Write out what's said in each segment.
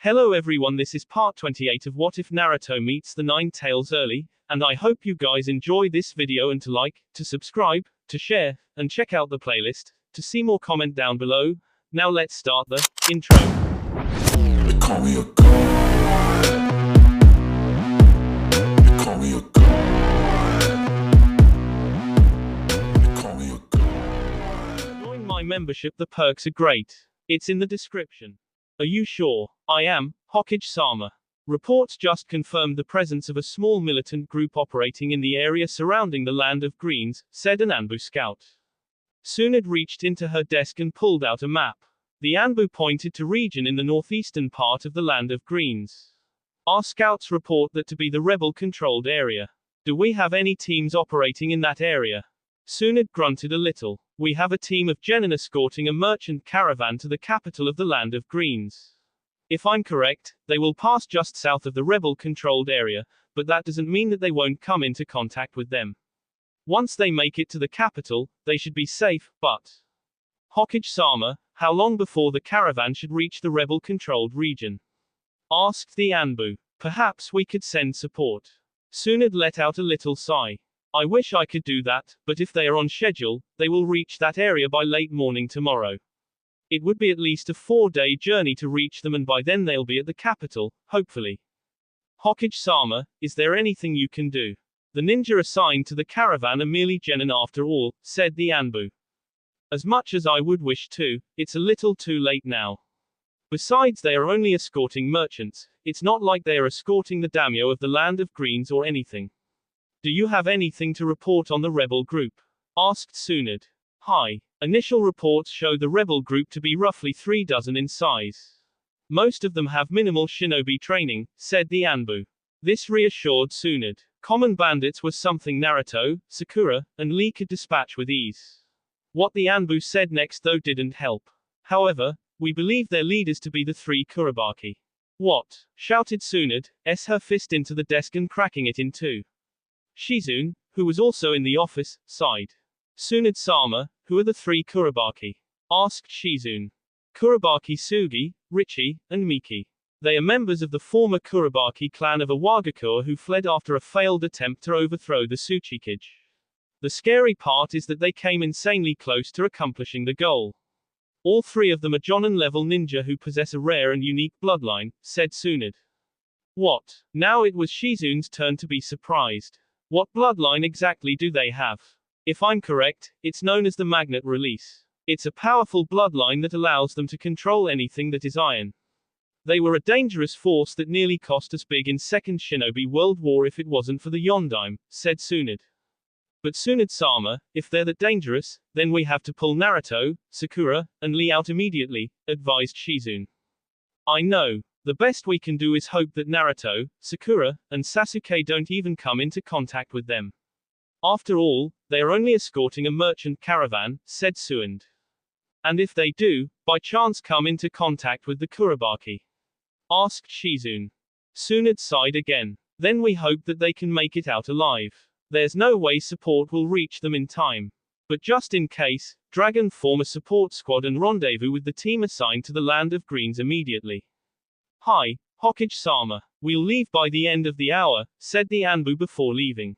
Hello everyone, this is part 28 of What If Naruto Meets the Nine Tails Early, and I hope you guys enjoy this video and to like, to subscribe, to share, and check out the playlist, to see more comment down below. Now let's start the intro. They call me a god. They call me a god. They call me a god. Join my membership, the perks are great. It's in the description. Are you sure? I am. Hokage-sama. Reports just confirmed the presence of a small militant group operating in the area surrounding the Land of Greens, said an Anbu scout. Tsunade reached into her desk and pulled out a map. The Anbu pointed to region in the northeastern part of the Land of Greens. Our scouts report that to be the rebel-controlled area. Do we have any teams operating in that area? Tsunade grunted a little. We have a team of genin escorting a merchant caravan to the capital of the Land of Greens. If I'm correct, they will pass just south of the rebel-controlled area, but that doesn't mean that they won't come into contact with them. Once they make it to the capital, they should be safe, but... Hokage-sama, how long before the caravan should reach the rebel-controlled region? Asked the Anbu. Perhaps we could send support. Tsunade let out a little sigh. I wish I could do that, but if they are on schedule, they will reach that area by late morning tomorrow. It would be at least a 4-day journey to reach them, and by then they'll be at the capital, hopefully. Hokage-sama, is there anything you can do? The ninja assigned to the caravan are merely genin after all, said the Anbu. As much as I would wish to, it's a little too late now. Besides, they are only escorting merchants. It's not like they are escorting the daimyo of the Land of Greens or anything. Do you have anything to report on the rebel group? Asked Tsunade. Hi. Initial reports show the rebel group to be roughly 3 dozen in size. Most of them have minimal shinobi training, said the Anbu. This reassured Tsunade. Common bandits were something Naruto, Sakura, and Lee could dispatch with ease. What the Anbu said next though didn't help. However, we believe their leaders to be the 3 Kurabaki. What? Shouted Tsunade, her fist into the desk and cracking it in two. Shizune, who was also in the office, sighed. Tsunade-sama, who are the 3 Kurabaki? Asked Shizune. Kurabaki Sugi, Richie, and Miki. They are members of the former Kurabaki clan of Iwagakure who fled after a failed attempt to overthrow the Tsuchikage. The scary part is that they came insanely close to accomplishing the goal. All 3 of them are Jonin-level ninja who possess a rare and unique bloodline, said Tsunade. What? Now it was Shizune's turn to be surprised. What bloodline exactly do they have? If I'm correct, it's known as the Magnet Release. It's a powerful bloodline that allows them to control anything that is iron. They were a dangerous force that nearly cost us big in Second Shinobi World War if it wasn't for the Yondaime, said Tsunade. But Tsunade-sama, if they're that dangerous, then we have to pull Naruto, Sakura, and Lee out immediately, advised Shizune. I know. The best we can do is hope that Naruto, Sakura, and Sasuke don't even come into contact with them. After all, they are only escorting a merchant caravan, said Tsunade. And if they do, by chance come into contact with the Kurabaki? Asked Shizune. Tsunade sighed again. Then we hope that they can make it out alive. There's no way support will reach them in time. But just in case, Dragon form a support squad and rendezvous with the team assigned to the Land of Greens immediately. Hi, Hokage-sama. We'll leave by the end of the hour, said the Anbu before leaving.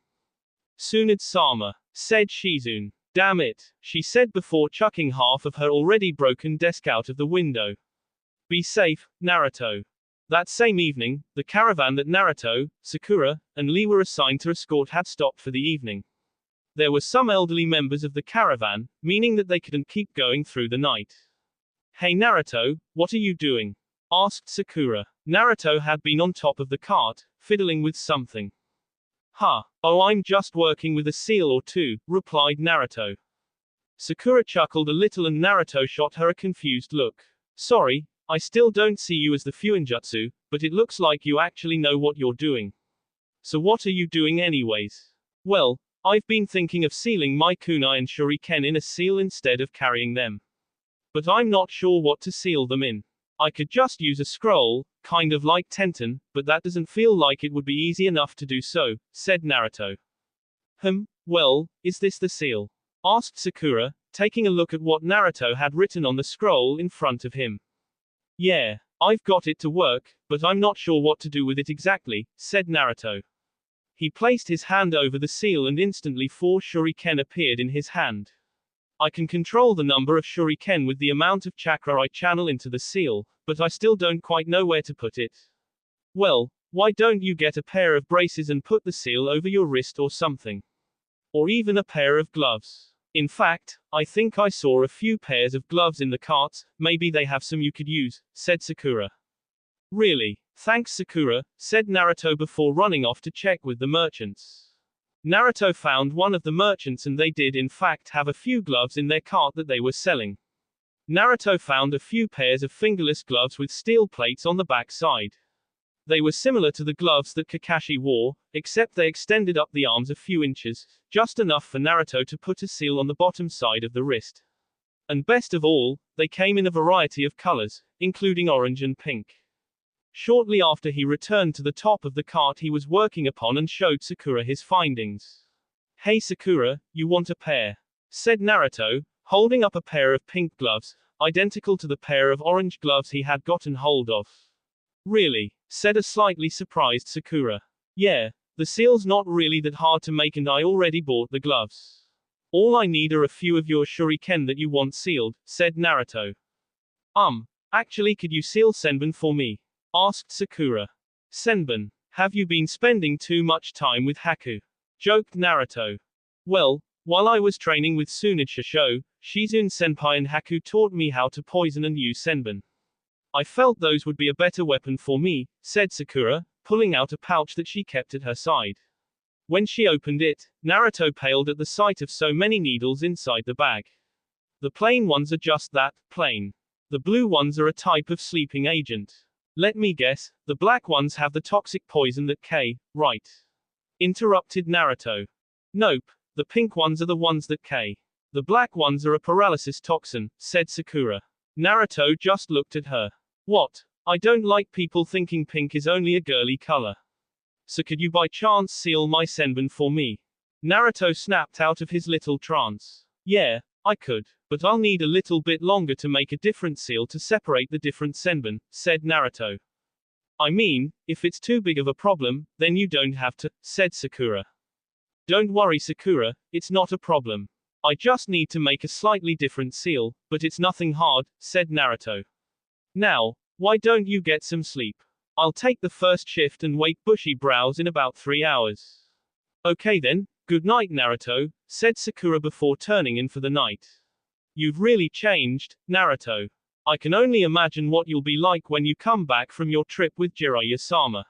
Tsunade-sama, said Shizune. Damn it, she said before chucking half of her already broken desk out of the window. Be safe, Naruto. That same evening, the caravan that Naruto, Sakura, and Lee were assigned to escort had stopped for the evening. There were some elderly members of the caravan, meaning that they couldn't keep going through the night. Hey Naruto, what are you doing? Asked Sakura. Naruto had been on top of the cart, fiddling with something. Huh. Oh, I'm just working with a seal or two, replied Naruto. Sakura chuckled a little and Naruto shot her a confused look. Sorry, I still don't see you as the Fuinjutsu, but it looks like you actually know what you're doing. So what are you doing anyways? Well, I've been thinking of sealing my kunai and shuriken in a seal instead of carrying them. But I'm not sure what to seal them in. I could just use a scroll, kind of like Tenten, but that doesn't feel like it would be easy enough to do so, said Naruto. Well, is this the seal? Asked Sakura, taking a look at what Naruto had written on the scroll in front of him. Yeah, I've got it to work, but I'm not sure what to do with it exactly, said Naruto. He placed his hand over the seal and instantly 4 shuriken appeared in his hand. I can control the number of shuriken with the amount of chakra I channel into the seal, but I still don't quite know where to put it. Well, why don't you get a pair of braces and put the seal over your wrist or something? Or even a pair of gloves. In fact, I think I saw a few pairs of gloves in the carts, maybe they have some you could use, said Sakura. Really? Thanks Sakura, said Naruto before running off to check with the merchants. Naruto found one of the merchants and they did in fact have a few gloves in their cart that they were selling. Naruto found a few pairs of fingerless gloves with steel plates on the back side. They were similar to the gloves that Kakashi wore, except they extended up the arms a few inches, just enough for Naruto to put a seal on the bottom side of the wrist. And best of all, they came in a variety of colors, including orange and pink. Shortly after he returned to the top of the cart he was working upon and showed Sakura his findings. Hey Sakura, you want a pair? Said Naruto, holding up a pair of pink gloves, identical to the pair of orange gloves he had gotten hold of. Really? Said a slightly surprised Sakura. Yeah, the seal's not really that hard to make and I already bought the gloves. All I need are a few of your shuriken that you want sealed, said Naruto. Actually could you seal Senbon for me? Asked Sakura. Senbon, have you been spending too much time with Haku? Joked Naruto. Well, while I was training with Tsunade Shisho, Shizune Senpai and Haku taught me how to poison and use Senbon. I felt those would be a better weapon for me, said Sakura, pulling out a pouch that she kept at her side. When she opened it, Naruto paled at the sight of so many needles inside the bag. The plain ones are just that, plain. The blue ones are a type of sleeping agent. Let me guess, the black ones have the toxic poison that right? Interrupted Naruto. Nope, the pink ones are the ones that The black ones are a paralysis toxin, said Sakura. Naruto just looked at her. What? I don't like people thinking pink is only a girly color. So could you by chance seal my Senbon for me? Naruto snapped out of his little trance. Yeah, I could, but I'll need a little bit longer to make a different seal to separate the different Senbon, said Naruto. I mean, if it's too big of a problem, then you don't have to, said Sakura. Don't worry Sakura, it's not a problem. I just need to make a slightly different seal, but it's nothing hard, said Naruto. Now, why don't you get some sleep? I'll take the first shift and wake bushy brows in about 3 hours. Okay then, good night Naruto, said Sakura before turning in for the night. You've really changed, Naruto. I can only imagine what you'll be like when you come back from your trip with Jiraiya-sama.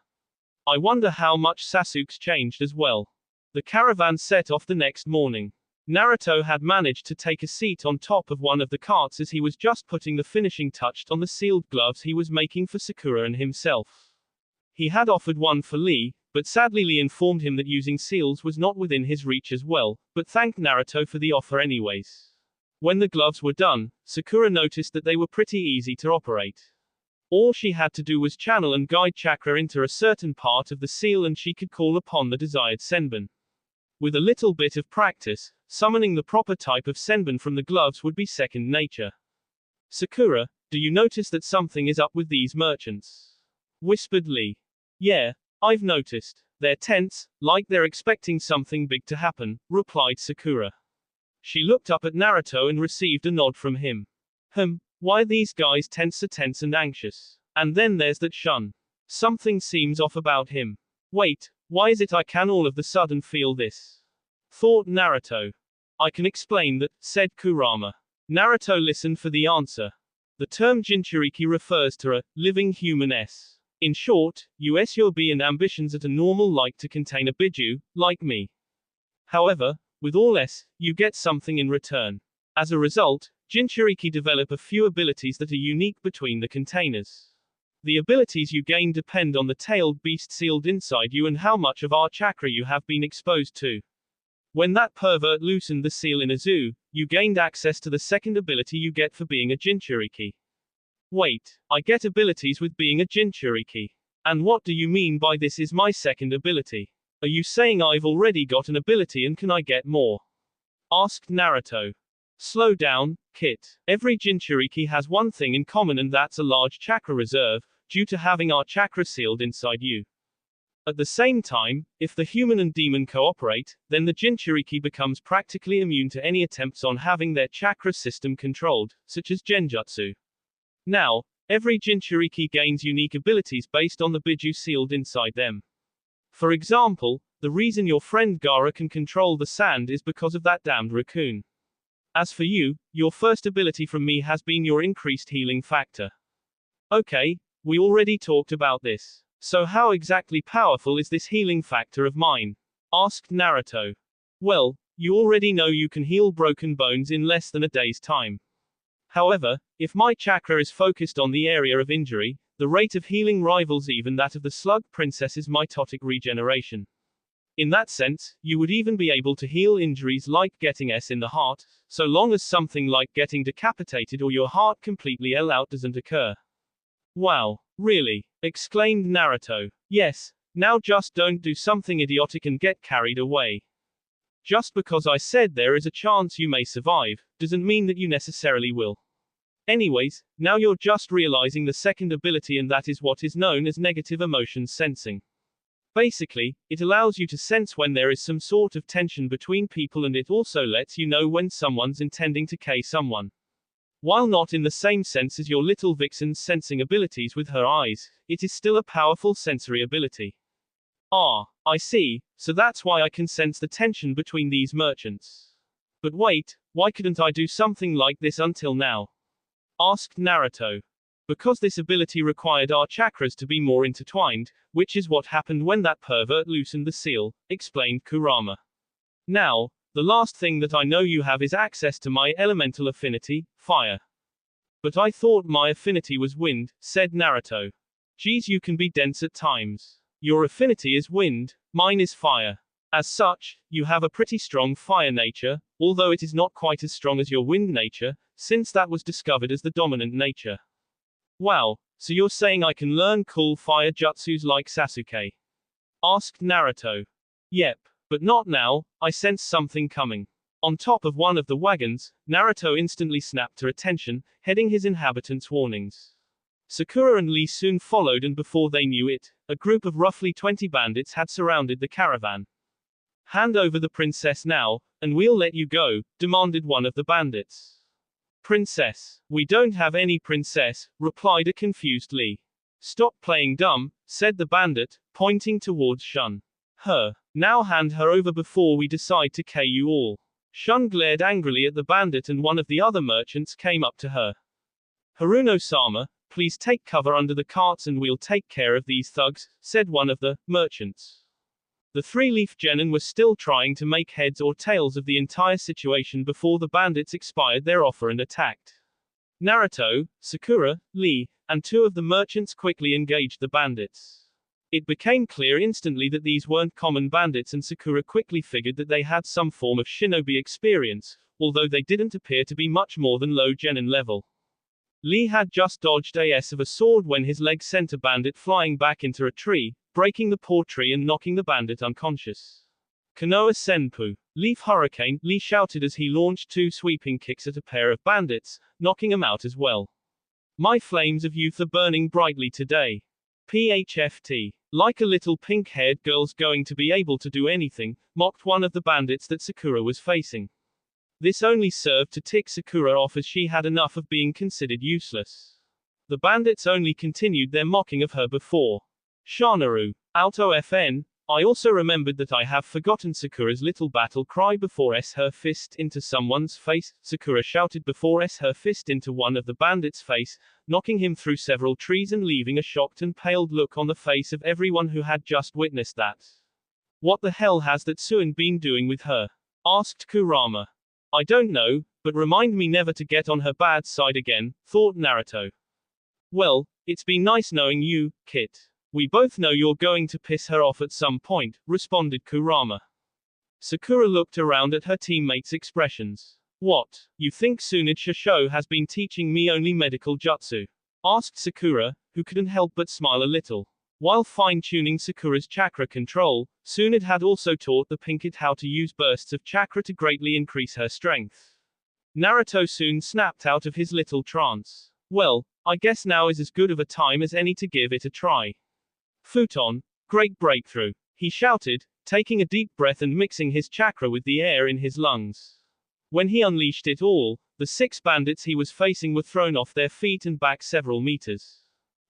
I wonder how much Sasuke's changed as well. The caravan set off the next morning. Naruto had managed to take a seat on top of one of the carts as he was just putting the finishing touch on the sealed gloves he was making for Sakura and himself. He had offered one for Lee, but sadly Lee informed him that using seals was not within his reach as well, but thanked Naruto for the offer anyways. When the gloves were done, Sakura noticed that they were pretty easy to operate. All she had to do was channel and guide chakra into a certain part of the seal and she could call upon the desired Senbon. With a little bit of practice, summoning the proper type of Senbon from the gloves would be second nature. Sakura, do you notice that something is up with these merchants? Whispered Lee. Yeah, I've noticed. They're tense, like they're expecting something big to happen, replied Sakura. She looked up at Naruto and received a nod from him. Why are these guys tense and anxious? And then there's that Shun. Something seems off about him. Wait, why is it I can all of the sudden feel this? Thought Naruto. I can explain that, said Kurama. Naruto listened for the answer. The term Jinchuriki refers to a living human S. In short, your be and ambitions at a normal like to contain a biju, like me. However, with all S, you get something in return. As a result, Jinchuriki develop a few abilities that are unique between the containers. The abilities you gain depend on the tailed beast sealed inside you and how much of our chakra you have been exposed to. When that pervert loosened the seal in a zoo, you gained access to the second ability you get for being a Jinchuriki. Wait, I get abilities with being a Jinchuriki. And what do you mean by this is my second ability? Are you saying I've already got an ability and can I get more? Asked Naruto. Slow down, Kit. Every Jinchuriki has one thing in common, and that's a large chakra reserve, due to having our chakra sealed inside you. At the same time, if the human and demon cooperate, then the Jinchuriki becomes practically immune to any attempts on having their chakra system controlled, such as Genjutsu. Now, every Jinchuriki gains unique abilities based on the Biju sealed inside them. For example, the reason your friend Gara can control the sand is because of that damned raccoon. As for you, your first ability from me has been your increased healing factor. Okay, we already talked about this. So how exactly powerful is this healing factor of mine? Asked Naruto. Well, you already know you can heal broken bones in less than a day's time. However, if my chakra is focused on the area of injury, the rate of healing rivals even that of the Slug Princess's mitotic regeneration. In that sense, you would even be able to heal injuries like getting S in the heart, so long as something like getting decapitated or your heart completely out doesn't occur. Wow, really? Exclaimed Naruto. Yes, now just don't do something idiotic and get carried away. Just because I said there is a chance you may survive, doesn't mean that you necessarily will. Anyways, now you're just realizing the second ability, and that is what is known as negative emotion sensing. Basically, it allows you to sense when there is some sort of tension between people, and it also lets you know when someone's intending to K someone. While not in the same sense as your little vixen's sensing abilities with her eyes, it is still a powerful sensory ability. Ah, I see, so that's why I can sense the tension between these merchants. But wait, why couldn't I do something like this until now? Asked Naruto. Because this ability required our chakras to be more intertwined, which is what happened when that pervert loosened the seal, explained Kurama. Now, the last thing that I know you have is access to my elemental affinity, fire. But I thought my affinity was wind, said Naruto. Geez, you can be dense at times. Your affinity is wind, mine is fire. As such, you have a pretty strong fire nature, although it is not quite as strong as your wind nature, since that was discovered as the dominant nature. Wow, so you're saying I can learn cool fire jutsus like Sasuke? Asked Naruto. Yep. But not now, I sense something coming. On top of one of the wagons, Naruto instantly snapped to attention, heading his inhabitants' warnings. Sakura and Lee soon followed, and before they knew it, a group of roughly 20 bandits had surrounded the caravan. Hand over the princess now, and we'll let you go, demanded one of the bandits. Princess? We don't have any princess, replied a confused Lee. Stop playing dumb, said the bandit, pointing towards Shun. Her. Now hand her over before we decide to K you all. Shun glared angrily at the bandit, and one of the other merchants came up to her. Haruno-sama, please take cover under the carts and we'll take care of these thugs, said one of the merchants. The three-leaf genin was still trying to make heads or tails of the entire situation before the bandits expired their offer and attacked. Naruto, Sakura, Lee, and two of the merchants quickly engaged the bandits. It became clear instantly that these weren't common bandits, and Sakura quickly figured that they had some form of shinobi experience, although they didn't appear to be much more than low genin level. Lee had just dodged of a sword when his leg sent a bandit flying back into a tree, breaking the poor tree and knocking the bandit unconscious. Konoha Senpu. Leaf Hurricane, Lee shouted as he launched two sweeping kicks at a pair of bandits, knocking them out as well. My flames of youth are burning brightly today. PHFT. Like a little pink-haired girl's going to be able to do anything, mocked one of the bandits that Sakura was facing. This only served to tick Sakura off, as she had enough of being considered useless. The bandits only continued their mocking of her before. Shanaru. Auto FN. I also remembered that I have forgotten Sakura's little battle cry before her fist into someone's face. Sakura shouted before her fist into one of the bandits' face, knocking him through several trees and leaving a shocked and paled look on the face of everyone who had just witnessed that. What the hell has that Tsuin been doing with her? Asked Kurama. I don't know, but remind me never to get on her bad side again, thought Naruto. Well, it's been nice knowing you, Kit. We both know you're going to piss her off at some point, responded Kurama. Sakura looked around at her teammates' expressions. What, you think Tsunade Shosho has been teaching me only medical jutsu? Asked Sakura, who couldn't help but smile a little. While fine-tuning Sakura's chakra control, Tsunade had also taught the Pinkett how to use bursts of chakra to greatly increase her strength. Naruto soon snapped out of his little trance. Well, I guess now is as good of a time as any to give it a try. Futon, great breakthrough, he shouted, taking a deep breath and mixing his chakra with the air in his lungs. When he unleashed it all, the 6 bandits he was facing were thrown off their feet and back several meters.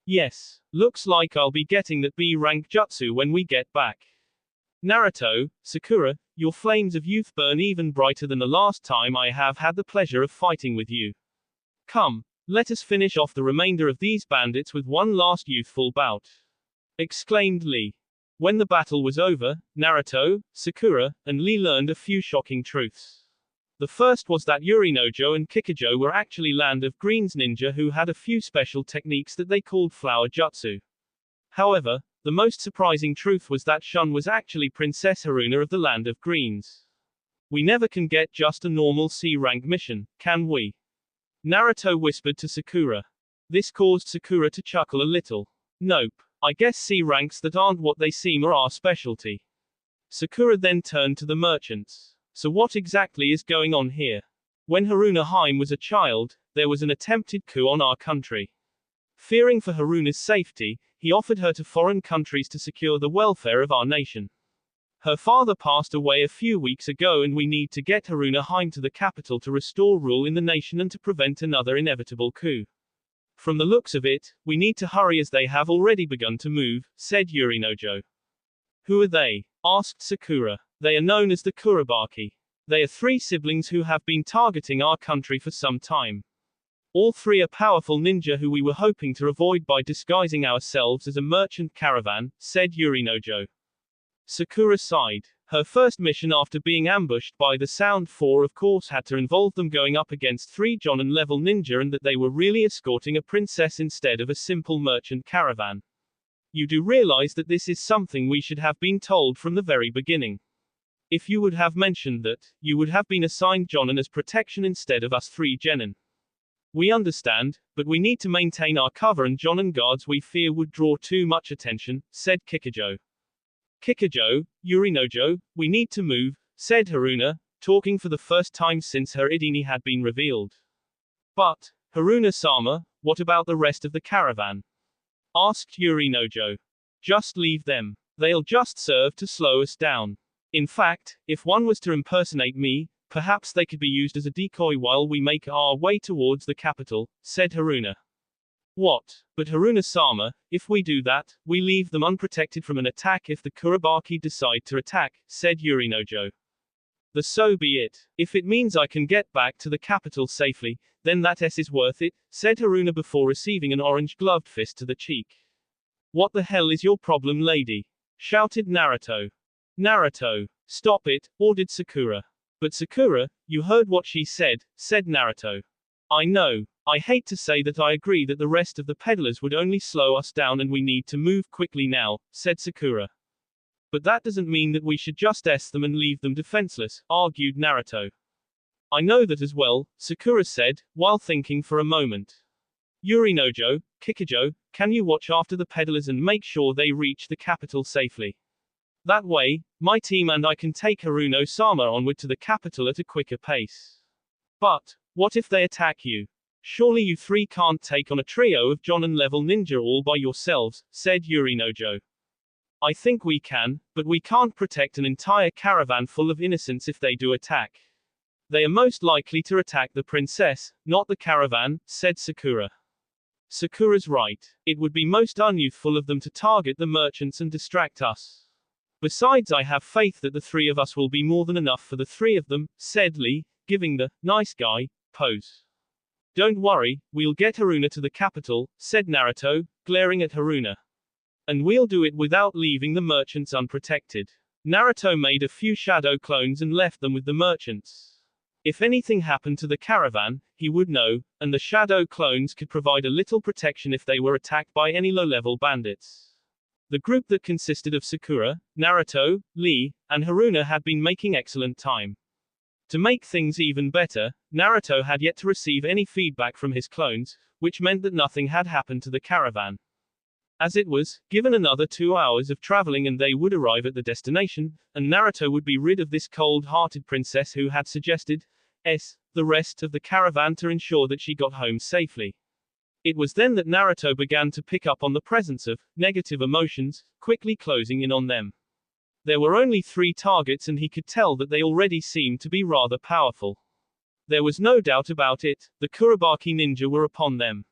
Yes, looks like I'll be getting that B rank jutsu when we get back. Naruto, Sakura, your flames of youth burn even brighter than the last time I have had the pleasure of fighting with you. Come, let us finish off the remainder of these bandits with one last youthful bout. Exclaimed Lee. When the battle was over, Naruto, Sakura, and Lee learned a few shocking truths. The first was that Yorinojo and Kikujo were actually Land of Green's ninja who had a few special techniques that they called flower jutsu. However, the most surprising truth was that Shun was actually Princess Haruna of the Land of Greens. We never can get just a normal C-rank mission, can we? Naruto whispered to Sakura. This caused Sakura to chuckle a little. Nope, I guess C ranks that aren't what they seem are our specialty. Sakura then turned to the merchants. So what exactly is going on here? When Haruna Haim was a child, there was an attempted coup on our country. Fearing for Haruna's safety, he offered her to foreign countries to secure the welfare of our nation. Her father passed away a few weeks ago and we need to get Haruna Haim to the capital to restore rule in the nation and to prevent another inevitable coup. From the looks of it, we need to hurry as they have already begun to move, said Yorinojo. Who are they? Asked Sakura. They are known as the Kurabaki. They are 3 siblings who have been targeting our country for some time. All 3 are powerful ninja who we were hoping to avoid by disguising ourselves as a merchant caravan, said Yorinojo. Sakura sighed. Her first mission after being ambushed by the Sound 4 of course had to involve them going up against 3 Jonin-level ninja and that they were really escorting a princess instead of a simple merchant caravan. You do realize that this is something we should have been told from the very beginning. If you would have mentioned that, you would have been assigned Jonin as protection instead of us 3 genin. We understand, but we need to maintain our cover and Jonin guards we fear would draw too much attention, said Kikujo. Kikujo, Yorinojo, we need to move, said Haruna, talking for the first time since her identity had been revealed. But, Haruna-sama, what about the rest of the caravan? Asked Yorinojo. Just leave them. They'll just serve to slow us down. In fact, if one was to impersonate me, perhaps they could be used as a decoy while we make our way towards the capital, said Haruna. What? But Haruna-sama, if we do that, we leave them unprotected from an attack if the Kurabaki decide to attack, said Yorinojo. So be it. If it means I can get back to the capital safely, then that is worth it, said Haruna before receiving an orange-gloved fist to the cheek. What the hell is your problem, lady? Shouted Naruto. Naruto, stop it, ordered Sakura. But Sakura, you heard what she said Naruto. I know. I hate to say that I agree that the rest of the peddlers would only slow us down and we need to move quickly now, said Sakura. But that doesn't mean that we should just them and leave them defenseless, argued Naruto. I know that as well, Sakura said, while thinking for a moment. Yorinojo, Kikujo, can you watch after the peddlers and make sure they reach the capital safely? That way, my team and I can take Haruna-sama onward to the capital at a quicker pace. But, what if they attack you? Surely you 3 can't take on a trio of Jonin-level ninja all by yourselves, said Yorinojo. I think we can, but we can't protect an entire caravan full of innocents if they do attack. They are most likely to attack the princess, not the caravan, said Sakura. Sakura's right. It would be most unyouthful of them to target the merchants and distract us. Besides, I have faith that the 3 of us will be more than enough for the 3 of them, said Lee, giving the nice guy pose. Don't worry, we'll get Haruna to the capital, said Naruto, glaring at Haruna. And we'll do it without leaving the merchants unprotected. Naruto made a few shadow clones and left them with the merchants. If anything happened to the caravan, he would know, and the shadow clones could provide a little protection if they were attacked by any low-level bandits. The group that consisted of Sakura, Naruto, Lee, and Haruna had been making excellent time. To make things even better, Naruto had yet to receive any feedback from his clones, which meant that nothing had happened to the caravan. As it was, given another 2 hours of traveling and they would arrive at the destination, and Naruto would be rid of this cold-hearted princess who had suggested, the rest of the caravan to ensure that she got home safely. It was then that Naruto began to pick up on the presence of negative emotions, quickly closing in on them. There were only 3 targets and he could tell that they already seemed to be rather powerful. There was no doubt about it, the Kurobaki ninja were upon them.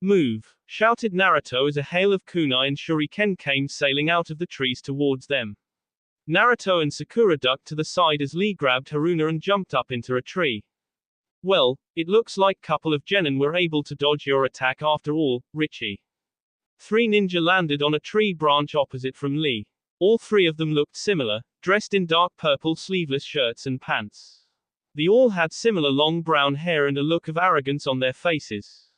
Move! Shouted Naruto as a hail of kunai and shuriken came sailing out of the trees towards them. Naruto and Sakura ducked to the side as Lee grabbed Haruna and jumped up into a tree. Well, it looks like couple of genin were able to dodge your attack after all, Richie. 3 ninja landed on a tree branch opposite from Lee. All 3 of them looked similar, dressed in dark purple sleeveless shirts and pants. They all had similar long brown hair and a look of arrogance on their faces.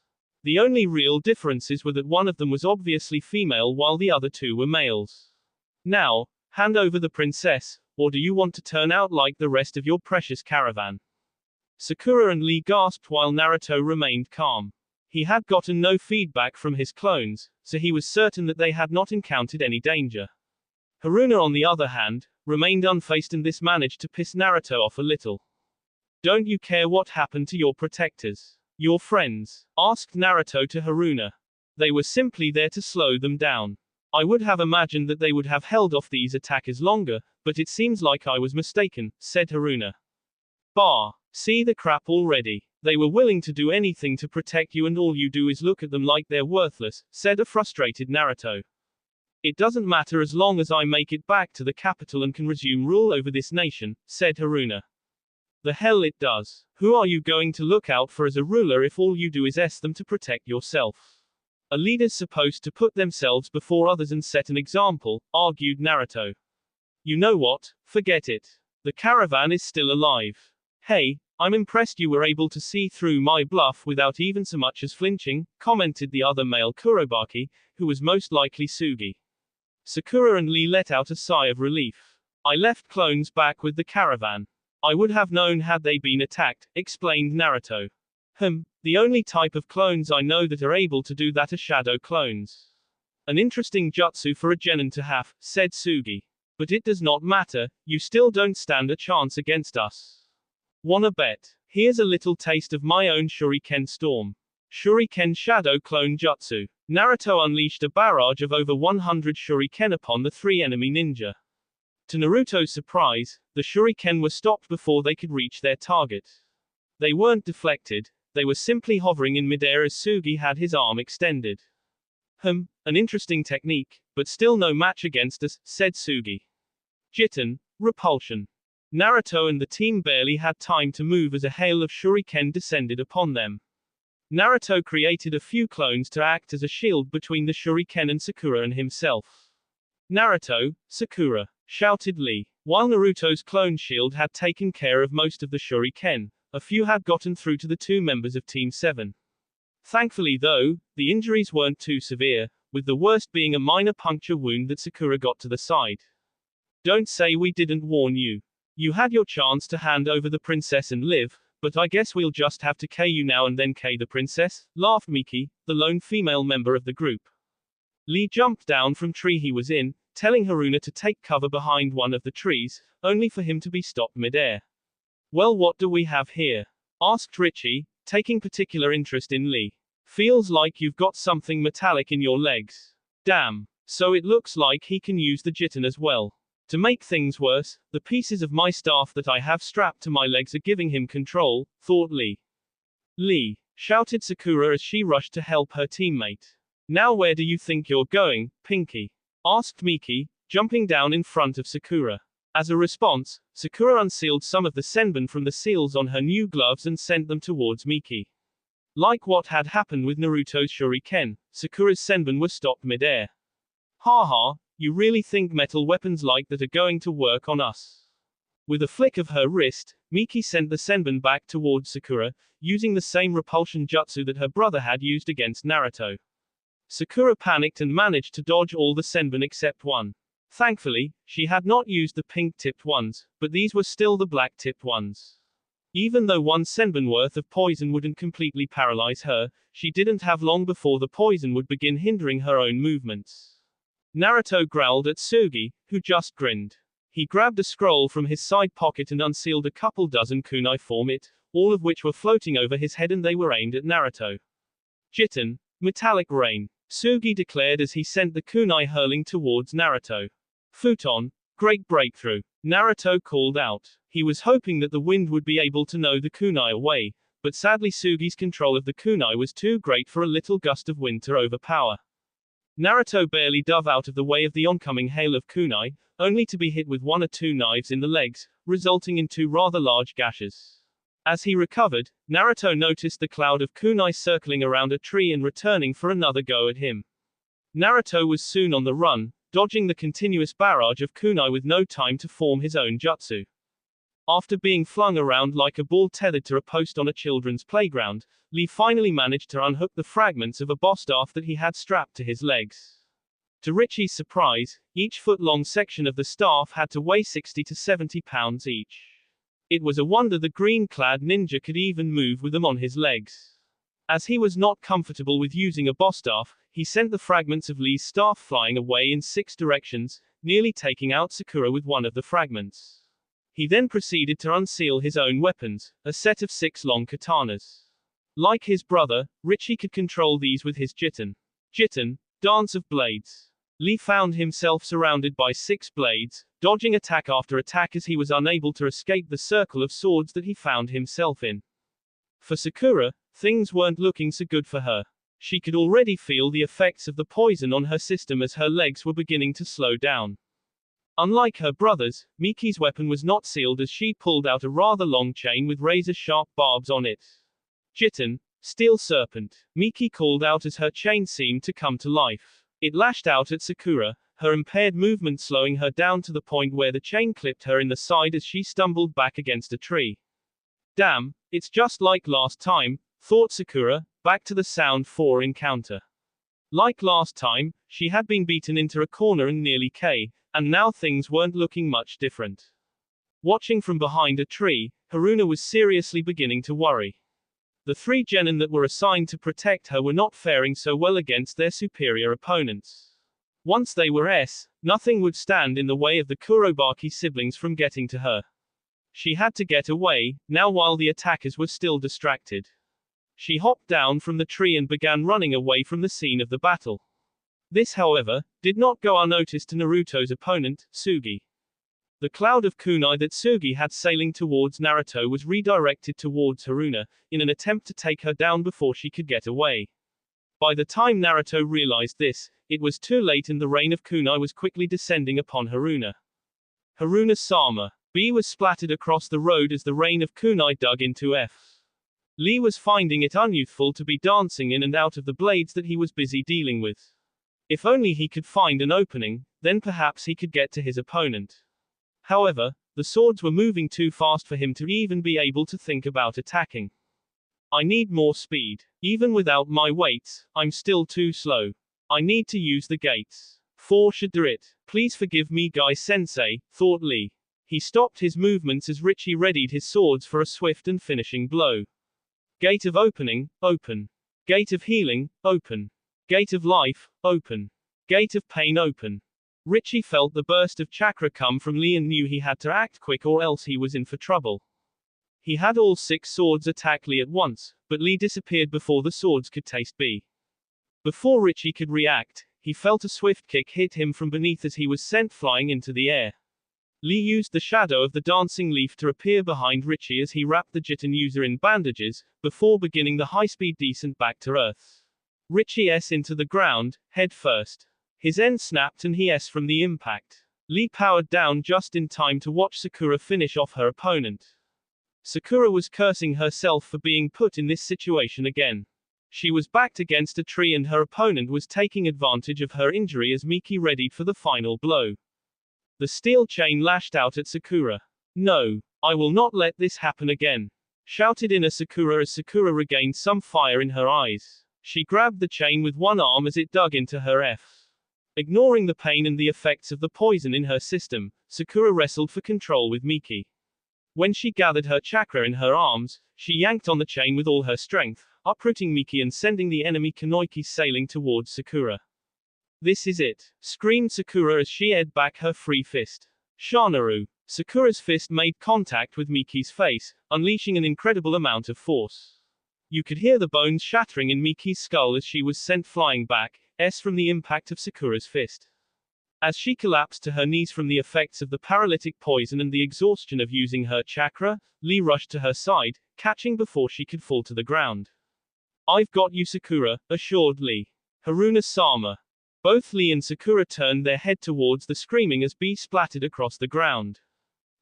The only real differences were that one of them was obviously female while the other 2 were males. Now, hand over the princess, or do you want to turn out like the rest of your precious caravan? Sakura and Lee gasped while Naruto remained calm. He had gotten no feedback from his clones, so he was certain that they had not encountered any danger. Haruna on the other hand, remained unfazed and this managed to piss Naruto off a little. Don't you care what happened to your protectors? Your friends? Asked Naruto to Haruna. They were simply there to slow them down. I would have imagined that they would have held off these attackers longer, but it seems like I was mistaken, said Haruna. Bah! See the crap already. They were willing to do anything to protect you and all you do is look at them like they're worthless, said a frustrated Naruto. It doesn't matter as long as I make it back to the capital and can resume rule over this nation, said Haruna. The hell it does. Who are you going to look out for as a ruler if all you do is ask them to protect yourself? A leader's supposed to put themselves before others and set an example, argued Naruto. You know what? Forget it. The caravan is still alive. Hey, I'm impressed you were able to see through my bluff without even so much as flinching, commented the other male Kurobaki, who was most likely Sugi. Sakura and Lee let out a sigh of relief. I left clones back with the caravan. I would have known had they been attacked, explained Naruto. The only type of clones I know that are able to do that are shadow clones. An interesting jutsu for a genin to have, said Sugi. But it does not matter, you still don't stand a chance against us. Wanna bet? Here's a little taste of my own Shuriken Storm. Shuriken Shadow Clone Jutsu. Naruto unleashed a barrage of over 100 Shuriken upon the 3 enemy ninja. To Naruto's surprise, the Shuriken were stopped before they could reach their target. They weren't deflected, they were simply hovering in midair as Sugi had his arm extended. An interesting technique, but still no match against us, said Sugi. Jitten, repulsion. Naruto and the team barely had time to move as a hail of Shuriken descended upon them. Naruto created a few clones to act as a shield between the Shuriken and Sakura and himself. Naruto, Sakura, shouted Lee. While Naruto's clone shield had taken care of most of the Shuriken, a few had gotten through to the 2 members of Team 7. Thankfully though, the injuries weren't too severe, with the worst being a minor puncture wound that Sakura got to the side. Don't say we didn't warn you. You had your chance to hand over the princess and live, but I guess we'll just have to K you now and then K the princess, laughed Miki, the lone female member of the group. Lee jumped down from tree he was in, telling Haruna to take cover behind one of the trees, only for him to be stopped midair. Well, what do we have here? Asked Richie, taking particular interest in Lee. Feels like you've got something metallic in your legs. Damn. So it looks like he can use the jitten as well. To make things worse, the pieces of my staff that I have strapped to my legs are giving him control, thought Lee. Lee, shouted Sakura as she rushed to help her teammate. Now where do you think you're going, Pinky? Asked Miki, jumping down in front of Sakura. As a response, Sakura unsealed some of the senbon from the seals on her new gloves and sent them towards Miki. Like what had happened with Naruto's shuriken, Sakura's senbon were stopped midair. Haha, you really think metal weapons like that are going to work on us? With a flick of her wrist, Miki sent the senbon back towards Sakura, using the same repulsion jutsu that her brother had used against Naruto. Sakura panicked and managed to dodge all the senbon except one. Thankfully, she had not used the pink-tipped ones, but these were still the black-tipped ones. Even though one senbon worth of poison wouldn't completely paralyze her, she didn't have long before the poison would begin hindering her own movements. Naruto growled at Sugi, who just grinned. He grabbed a scroll from his side pocket and unsealed a couple dozen kunai from it, all of which were floating over his head, and they were aimed at Naruto. Jiten, metallic rain, Sugi declared as he sent the kunai hurling towards Naruto. Futon, great breakthrough, Naruto called out. He was hoping that the wind would be able to know the kunai away, but sadly Sugi's control of the kunai was too great for a little gust of wind to overpower. Naruto barely dove out of the way of the oncoming hail of kunai, only to be hit with one or two knives in the legs, resulting in two rather large gashes. As he recovered, Naruto noticed the cloud of kunai circling around a tree and returning for another go at him. Naruto was soon on the run, dodging the continuous barrage of kunai with no time to form his own jutsu. After being flung around like a ball tethered to a post on a children's playground, Lee finally managed to unhook the fragments of a boss staff that he had strapped to his legs. To Richie's surprise, each foot-long section of the staff had to weigh 60 to 70 pounds each. It was a wonder the green-clad ninja could even move with them on his legs. As he was not comfortable with using a boss staff, he sent the fragments of Lee's staff flying away in 6 directions, nearly taking out Sakura with one of the fragments. He then proceeded to unseal his own weapons, a set of 6 long katanas. Like his brother, Richie could control these with his Jiten. Jiten, Dance of Blades. Lee found himself surrounded by 6 blades, dodging attack after attack as he was unable to escape the circle of swords that he found himself in. For Sakura, things weren't looking so good for her. She could already feel the effects of the poison on her system as her legs were beginning to slow down. Unlike her brothers, Miki's weapon was not sealed as she pulled out a rather long chain with razor-sharp barbs on it. Jiten, Steel Serpent, Miki called out as her chain seemed to come to life. It lashed out at Sakura, her impaired movement slowing her down to the point where the chain clipped her in the side as she stumbled back against a tree. Damn, it's just like last time, thought Sakura, back to the Sound 4 encounter. Like last time, she had been beaten into a corner and nearly killed, and now things weren't looking much different. Watching from behind a tree, Haruna was seriously beginning to worry. The 3 genin that were assigned to protect her were not faring so well against their superior opponents. Once they were nothing would stand in the way of the Kurobaki siblings from getting to her. She had to get away, now while the attackers were still distracted. She hopped down from the tree and began running away from the scene of the battle. This, however, did not go unnoticed to Naruto's opponent, Sugi. The cloud of kunai that Sugi had sailing towards Naruto was redirected towards Haruna, in an attempt to take her down before she could get away. By the time Naruto realized this, it was too late and the rain of kunai was quickly descending upon Haruna. Haruna-sama. B was splattered across the road as the rain of kunai dug into F. Lee was finding it unyouthful to be dancing in and out of the blades that he was busy dealing with. If only he could find an opening, then perhaps he could get to his opponent. However, the swords were moving too fast for him to even be able to think about attacking. I need more speed. Even without my weights, I'm still too slow. I need to use the gates. 4 should do it. Please forgive me, Guy-sensei, thought Lee. He stopped his movements as Richie readied his swords for a swift and finishing blow. Gate of opening, open. Gate of healing, open. Gate of life, open. Gate of pain, open. Richie felt the burst of chakra come from Lee and knew he had to act quick or else he was in for trouble. He had all 6 swords attack Lee at once, but Lee disappeared before the swords could taste B. Before Richie could react, he felt a swift kick hit him from beneath as he was sent flying into the air. Lee used the shadow of the dancing leaf to appear behind Richie as he wrapped the Jiten user in bandages, before beginning the high-speed descent back to Earth. Richie S into the ground, head first. His end snapped and he S from the impact. Lee powered down just in time to watch Sakura finish off her opponent. Sakura was cursing herself for being put in this situation again. She was backed against a tree and her opponent was taking advantage of her injury as Miki readied for the final blow. The steel chain lashed out at Sakura. No, I will not let this happen again, shouted inner Sakura as Sakura regained some fire in her eyes. She grabbed the chain with one arm as it dug into her F. Ignoring the pain and the effects of the poison in her system, Sakura wrestled for control with Miki. When she gathered her chakra in her arms, she yanked on the chain with all her strength, uprooting Miki and sending the enemy Kanoiki sailing towards Sakura. This is it, screamed Sakura as she aired back her free fist. Shanaru. Sakura's fist made contact with Miki's face, unleashing an incredible amount of force. You could hear the bones shattering in Miki's skull as she was sent flying back, from the impact of Sakura's fist. As she collapsed to her knees from the effects of the paralytic poison and the exhaustion of using her chakra, Lee rushed to her side, catching before she could fall to the ground. I've got you, Sakura, assured Lee. Haruna-sama. Both Lee and Sakura turned their head towards the screaming as B splattered across the ground.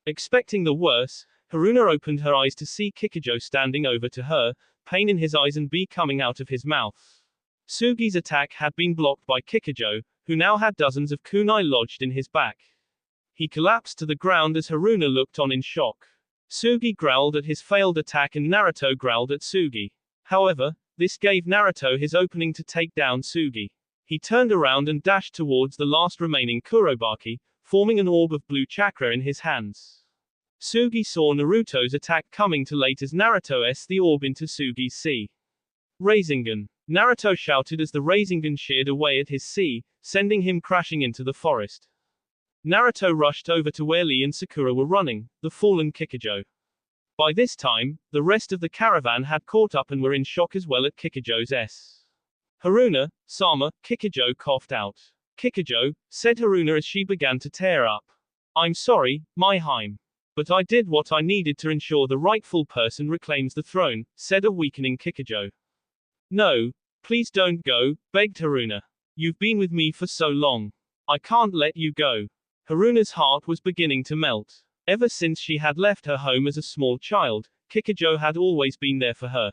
Expecting the worst, Haruna opened her eyes to see Kikujo standing over to her, pain in his eyes and B coming out of his mouth. Sugi's attack had been blocked by Kikujo, who now had dozens of kunai lodged in his back. He collapsed to the ground as Haruna looked on in shock. Sugi growled at his failed attack and Naruto growled at Sugi. However, this gave Naruto his opening to take down Sugi. He turned around and dashed towards the last remaining Kurobaki, forming an orb of blue chakra in his hands. Sugi saw Naruto's attack coming too late as Naruto s the orb into Sugi's C. Rasengan. Naruto shouted as the Rasengan sheared away at his C, sending him crashing into the forest. Naruto rushed over to where Lee and Sakura were running, the fallen Kikujo. By this time, the rest of the caravan had caught up and were in shock as well at Kikujo's S. Haruna-sama, Kikujo coughed out. Kikujo, said Haruna as she began to tear up. I'm sorry, my Haim. But I did what I needed to ensure the rightful person reclaims the throne, said a weakening Kikujo. No, please don't go, begged Haruna. You've been with me for so long. I can't let you go. Haruna's heart was beginning to melt. Ever since she had left her home as a small child, Kikujo had always been there for her.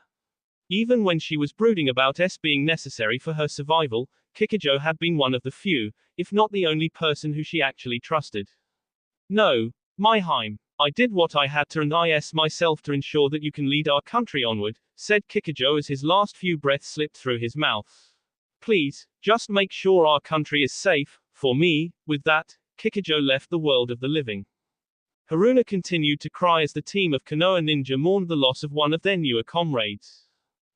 Even when she was brooding about being necessary for her survival, Kikujo had been one of the few, if not the only person who she actually trusted. No, my Haim. I did what I had to and I myself to ensure that you can lead our country onward, said Kikujo as his last few breaths slipped through his mouth. Please, just make sure our country is safe, for me. With that, Kikujo left the world of the living. Haruna continued to cry as the team of Konoha ninja mourned the loss of one of their newer comrades.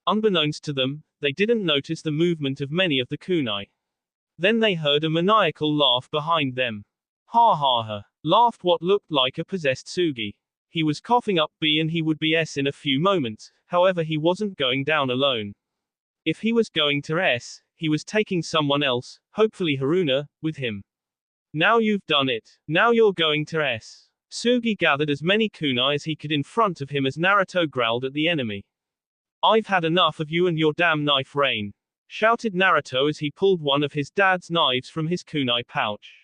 Unbeknownst to them, they didn't notice the movement of many of the kunai. Then they heard a maniacal laugh behind them. Ha ha ha, laughed what looked like a possessed Sugi. He was coughing up B and he would be S in a few moments, however he wasn't going down alone. If he was going to S, he was taking someone else, hopefully Haruna, with him. Now you've done it. Now you're going to S. Sugi gathered as many kunai as he could in front of him as Naruto growled at the enemy. I've had enough of you and your damn knife rain, shouted Naruto as he pulled one of his dad's knives from his kunai pouch.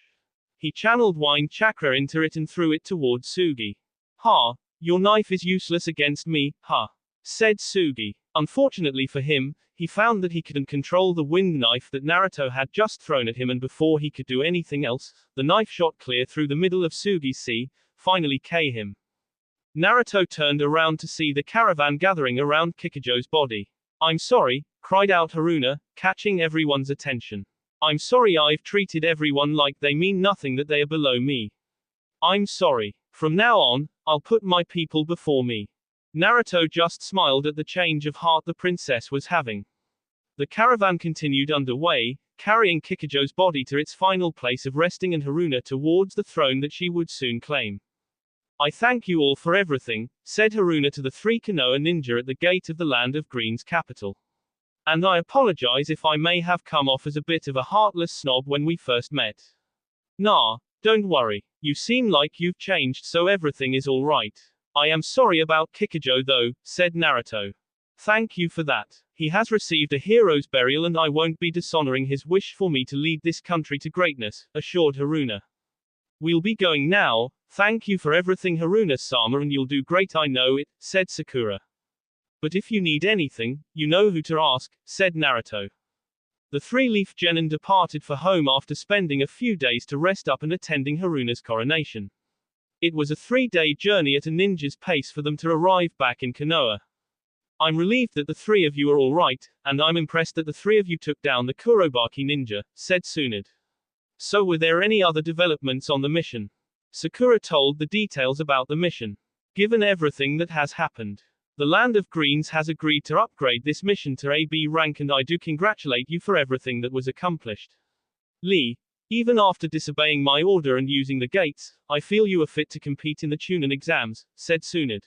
He channeled wine chakra into it and threw it towards Sugi. Ha, your knife is useless against me, ha, said Sugi. Unfortunately for him, he found that he couldn't control the wind knife that Naruto had just thrown at him and before he could do anything else, the knife shot clear through the middle of Sugi's C, finally K him. Naruto turned around to see the caravan gathering around Kikujo's body. I'm sorry, cried out Haruna, catching everyone's attention. I'm sorry I've treated everyone like they mean nothing, that they are below me. I'm sorry. From now on, I'll put my people before me. Naruto just smiled at the change of heart the princess was having. The caravan continued underway, carrying Kikujo's body to its final place of resting and Haruna towards the throne that she would soon claim. I thank you all for everything, said Haruna to the three Konoha ninja at the gate of the Land of Green's capital. And I apologize if I may have come off as a bit of a heartless snob when we first met. Nah, don't worry. You seem like you've changed, so everything is alright. I am sorry about Kikujo though, said Naruto. Thank you for that. He has received a hero's burial and I won't be dishonoring his wish for me to lead this country to greatness, assured Haruna. We'll be going now. Thank you for everything Haruna-sama and you'll do great, I know it, said Sakura. But if you need anything, you know who to ask, said Naruto. The three-leaf genin departed for home after spending a few days to rest up and attending Haruna's coronation. It was a 3-day journey at a ninja's pace for them to arrive back in Konoha. I'm relieved that the three of you are alright, and I'm impressed that the three of you took down the Kurobaki ninja, said Tsunade. So were there any other developments on the mission? Sakura told the details about the mission. Given everything that has happened, the Land of Greens has agreed to upgrade this mission to AB rank and I do congratulate you for everything that was accomplished. Lee, Even after disobeying my order and using the gates, I feel you are fit to compete in the Chunin exams, said Tsunade.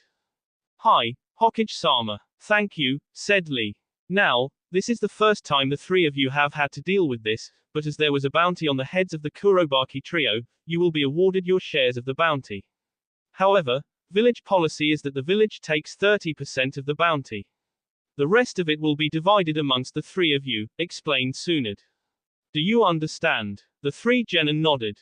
Hi, Hokage-sama. Thank you, said Lee. Now, this is the first time the three of you have had to deal with this, but as there was a bounty on the heads of the Kurobaki trio, you will be awarded your shares of the bounty. However, village policy is that the village takes 30% of the bounty. The rest of it will be divided amongst the three of you, explained Tsunade. Do you understand? The three genin nodded.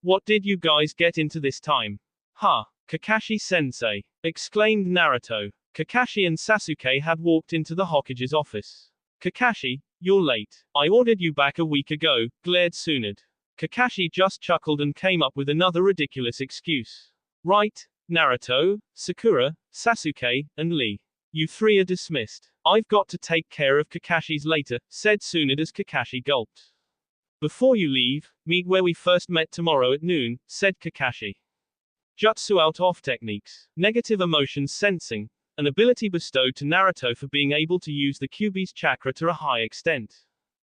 What did you guys get into this time? Ha! Kakashi-sensei! Exclaimed Naruto. Kakashi and Sasuke had walked into the Hokage's office. Kakashi, you're late. I ordered you back a week ago, glared Tsunade. Kakashi just chuckled and came up with another ridiculous excuse. Right, Naruto, Sakura, Sasuke, and Lee. You three are dismissed. I've got to take care of Kakashi's later, said Tsunade as Kakashi gulped. Before you leave, meet where we first met tomorrow at noon, said Kakashi. Jutsu out-off techniques, negative emotions sensing, an ability bestowed to Naruto for being able to use the Kyuubi's chakra to a high extent.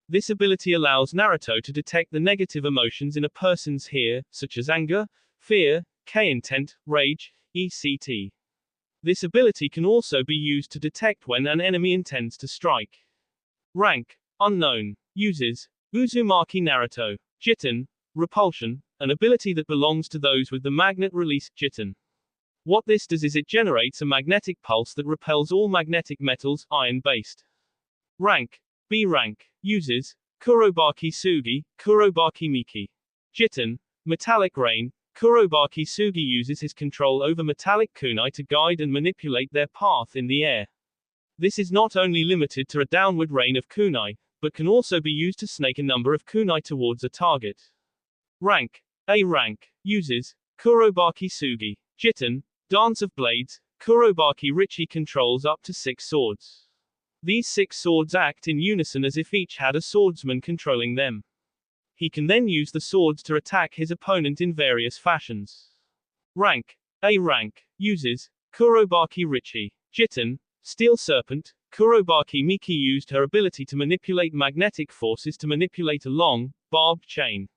This ability allows Naruto to detect the negative emotions in a person's here, such as anger, fear, K-intent, rage, etc. This ability can also be used to detect when an enemy intends to strike. Rank, unknown. Uses, Uzumaki Naruto. Jiten, repulsion, an ability that belongs to those with the magnet-released Jiten. What this does is it generates a magnetic pulse that repels all magnetic metals, iron-based. Rank, B rank. Uses, Kurobaki Sugi, Kurobaki Miki. Jiten, metallic rain. Kurobaki Sugi uses his control over metallic kunai to guide and manipulate their path in the air. This is not only limited to a downward rain of kunai, but can also be used to snake a number of kunai towards a target. Rank, A rank. Uses, Kurobaki Sugi. Jiten, Dance of Blades. Kurobaki Richi controls up to 6 swords. These 6 swords act in unison as if each had a swordsman controlling them. He can then use the swords to attack his opponent in various fashions. Rank, A rank. Uses, Kurobaki Richi. Jiten, Steel Serpent. Kurobaki Miki used her ability to manipulate magnetic forces to manipulate a long, barbed chain.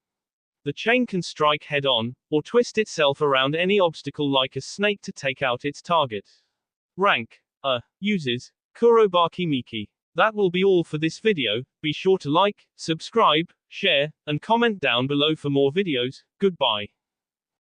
The chain can strike head-on, or twist itself around any obstacle like a snake to take out its target. Rank, A. Uses, Kurobaki Miki. That will be all for this video. Be sure to like, subscribe, share, and comment down below for more videos. Goodbye.